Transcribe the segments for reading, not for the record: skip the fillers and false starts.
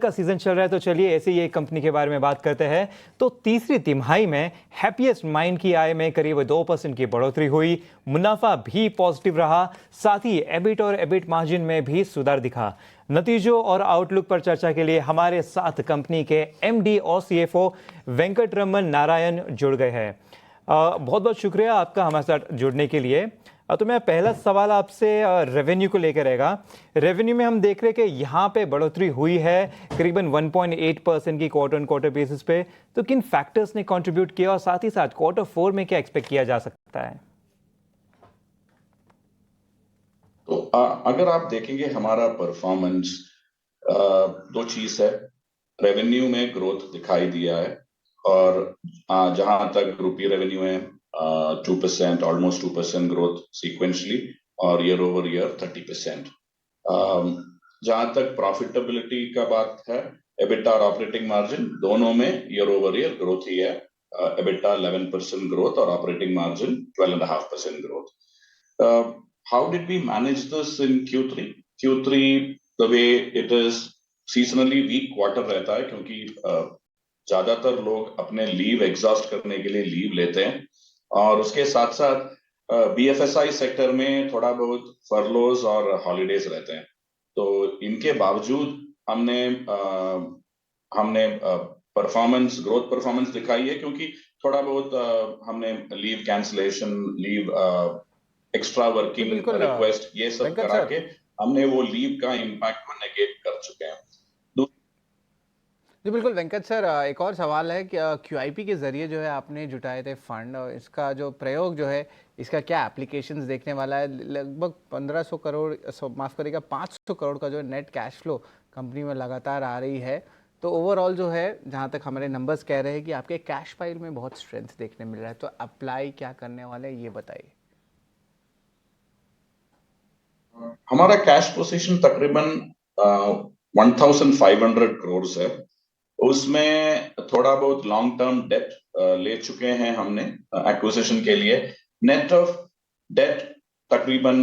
का सीजन चल रहा है तो चलिए ऐसे ही एक कंपनी के बारे में बात करते हैं। तो तीसरी तिमाही में हैप्पीएस्ट माइंड की आय में करीब 2% की बढ़ोतरी हुई, मुनाफा भी पॉजिटिव रहा, साथ ही एबिट और एबिट मार्जिन में भी सुधार दिखा। नतीजों और आउटलुक पर चर्चा के लिए हमारे साथ कंपनी के एमडी और सीएफओ वेंकटरमन नारायण जुड़ गए हैं। बहुत बहुत शुक्रिया आपका हमारे साथ जुड़ने के लिए। तो मेरा पहला सवाल आपसे रेवेन्यू को लेकर रहेगा। रेवेन्यू में हम देख रहे हैं कि यहाँ पे बढ़ोतरी हुई है करीबन 1.8% की क्वार्टर ऑन क्वार्टर बेसिस पे। तो किन फैक्टर्स ने कंट्रीब्यूट किया और साथ ही साथ Q4 में क्या एक्सपेक्ट किया जा सकता है? तो अगर आप देखेंगे हमारा परफॉर्मेंस, दो चीज है। रेवेन्यू में ग्रोथ दिखाई दिया है और जहां तक रुपी रेवेन्यू है 2%, ऑलमोस्ट 2% ग्रोथ सीक्वेंशली और ईयर ओवर ईयर 30%। जहां तक प्रॉफिटेबिलिटी का बात है, एबिटा और ऑपरेटिंग मार्जिन दोनों में ईयर ओवर ईयर ग्रोथ ही है। एबिटा 11% ग्रोथ और operating margin 12.5% growth. How did we manage this in Q3? Q3, the way it is seasonally weak quarter रहता है क्योंकि ज्यादातर लोग अपने लीव एग्जॉस्ट करने के लिए लीव लेते हैं और उसके साथ साथ बीएफएसआई सेक्टर में थोड़ा बहुत फर्लोज और हॉलीडेज रहते हैं। तो इनके बावजूद हमने ग्रोथ परफॉर्मेंस दिखाई है क्योंकि थोड़ा बहुत हमने leave cancellation, leave extra working request ये सब करा के हमने वो लीव का इम्पैक्ट को नेगेट कर चुके हैं। जी बिल्कुल वेंकट सर, एक और सवाल है कि क्यूआईपी के जरिए जो है आपने जुटाए थे फंड, और इसका जो प्रयोग जो है इसका क्या एप्लीकेशंस देखने वाला है? लगभग 1500 करोड़, माफ करिएगा 500 करोड़ का जो नेट कैश फ्लो कंपनी में लगातार आ रही है। तो ओवरऑल जो है जहाँ तक हमारे नंबर्स कह रहे हैं कि आपके कैश फाइल में बहुत स्ट्रेंथ देखने मिल रहा है, तो अप्लाई क्या करने वाले हैं ये बताइए। हमारा कैश पोजीशन तकरीबन 1500 करोड़ है। उसमें थोड़ा बहुत लॉन्ग टर्म डेट ले चुके हैं हमने एक्विजिशन के लिए। नेट ऑफ डेट तकरीबन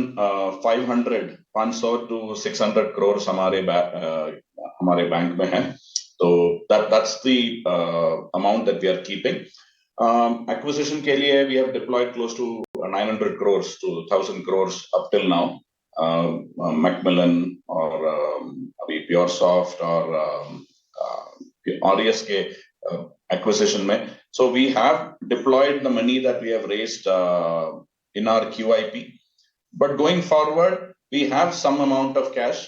500 to 600 करोड़ हमारे बैंक में है। तो that's the amount that we are keeping. Acquisition के लिए we have deployed close to 900 crores to 1000 crores up till now. Macmillan और अभी PureSoft और RES के acquisition में. So we have deployed the money that we have raised in our QIP. But going forward, we have some amount of cash.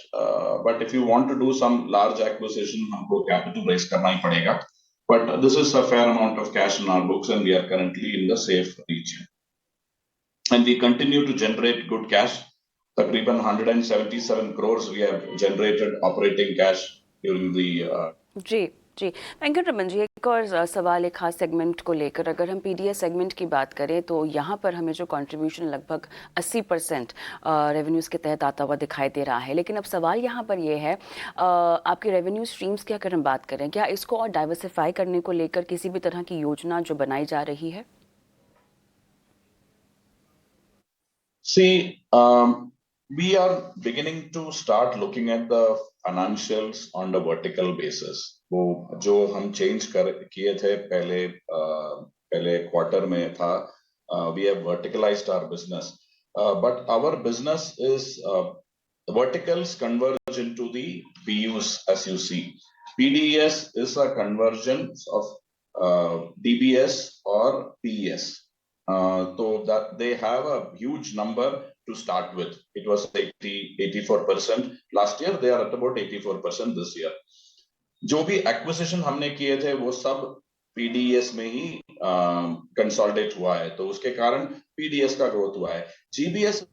But if you want to do some large acquisition, हमको capital raise करना ही पड़ेगा. But this is a fair amount of cash in our books, and we are currently in the safe region. And we continue to generate good cash. तकरीबन 177 crores we have generated operating cash during the जी वेंकटरमन जी, एक और सवाल एक खास segment को लेकर। अगर हम पीडीएस सेगमेंट की बात करें तो यहाँ पर हमें जो कंट्रीब्यूशन लगभग 80% रेवेन्यूज़ के तहत आता हुआ दिखाई दे रहा है। लेकिन अब सवाल यहाँ पर ये है, आपकी रेवेन्यू स्ट्रीम्स की अगर हम बात करें, क्या इसको और डाइवर्सिफाई करने को लेकर किसी भी तरह की योजना जो बनाई जा रही है? See, we are beginning to start looking at the financials on the vertical basis. वो जो हम चेंज किए थे पहले क्वार्टर में था, we have verticalized our business, but our business is verticals converge into the BUs as you see. PDES is a convergence of DBS or PES. So that they have a huge number to start with. It was 84% last year. They are at about 84% this year. जो भी acquisition हमने किए थे वो सब PDS में ही consolidate हुआ है, तो उसके कारण पीडीएस का ग्रोथ हुआ है। जीबीएस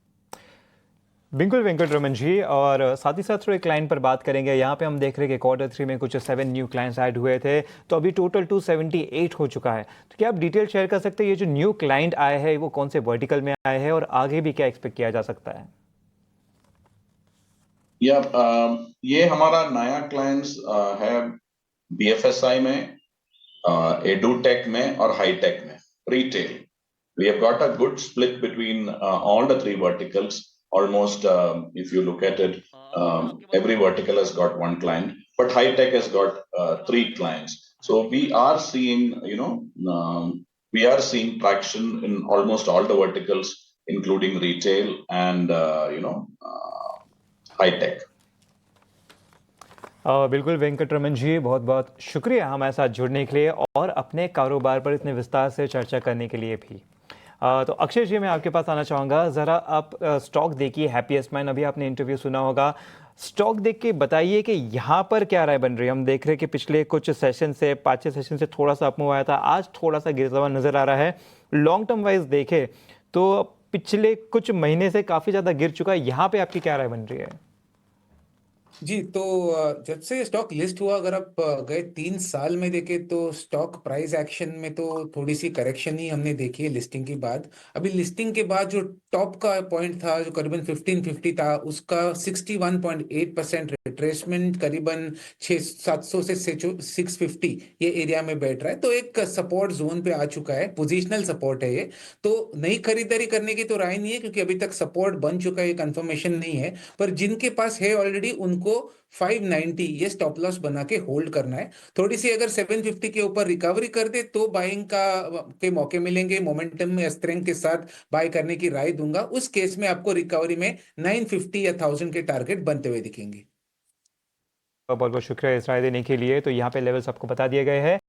बिल्कुल वेंकटरमन जी, और साथ ही साथ थोड़े क्लाइंट पर बात करेंगे। यहाँ पे हम देख रहे हैं कि Q3 में कुछ 7 न्यू क्लाइंट्स ऐड हुए थे, तो अभी टोटल 278 हो चुका है। तो क्या आप डिटेल शेयर कर सकते हैं ये जो न्यू क्लाइंट आए हैं वो कौन से वर्टिकल में आए हैं और आगे भी क्या एक्सपेक्ट किया जा सकता है? ये हमारा नया क्लाइंट्स है बीएफएसआई में, एडुटेक में और हाईटेक में, retail. We have got a good split between all the three verticals. Almost, if you look at it, every vertical has got one client. but high tech has got 3 clients. So we are seeing, we are seeing traction in almost all the verticals, including retail and high tech. बिल्कुल वेंकट रमन जी, बहुत बहुत शुक्रिया हमारे साथ जुड़ने के लिए और अपने कारोबार पर इतने विस्तार से चर्चा करने के लिए भी। तो अक्षय जी, मैं आपके पास आना चाहूँगा। ज़रा आप स्टॉक देखिए, हैप्पीएस्ट माइंड, अभी आपने इंटरव्यू सुना होगा। स्टॉक देख के बताइए कि यहाँ पर क्या राय बन रही है। हम देख रहे हैं कि पिछले कुछ सेशन से, 5-6 सेशन से थोड़ा सा अपमूव आया था, आज थोड़ा सा गिरता हुआ नजर आ रहा है। लॉन्ग टर्म वाइज देखे तो पिछले कुछ महीने से काफ़ी ज़्यादा गिर चुका है। यहाँ पे आपकी क्या राय बन रही है? जी, तो जब से स्टॉक लिस्ट हुआ, अगर आप गए 3 साल में देखें तो स्टॉक प्राइस एक्शन में तो थोड़ी सी करेक्शन ही हमने देखी है लिस्टिंग के बाद। अभी लिस्टिंग के बाद जो टॉप का पॉइंट था, जो करीबन 1550 था, उसका 61.8% रिट्रेसमेंट करीबन 700 से 650 ये एरिया में बैठ रहा है। तो एक सपोर्ट जोन पे आ चुका है, पोजिशनल सपोर्ट है ये। तो नई खरीदारी करने की तो राय नहीं है, क्योंकि अभी तक सपोर्ट बन चुका है, ये कंफर्मेशन नहीं है। पर जिनके पास है ऑलरेडी, उनको 590 ये स्टॉप लॉस बना के होल्ड करना है। थोड़ी सी अगर 750 के ऊपर रिकवरी कर दे तो बाइंग के मौके मिलेंगे। मोमेंटम में स्ट्रेंथ के साथ बाय करने की राय दूंगा। उस केस में आपको रिकवरी में 950 या 1000 के टारगेट बनते हुए दिखेंगे। बहुत बहुत शुक्रिया इस राय देने के लिए। तो यहाँ पे लेवल्स आपको बता दिए गए हैं।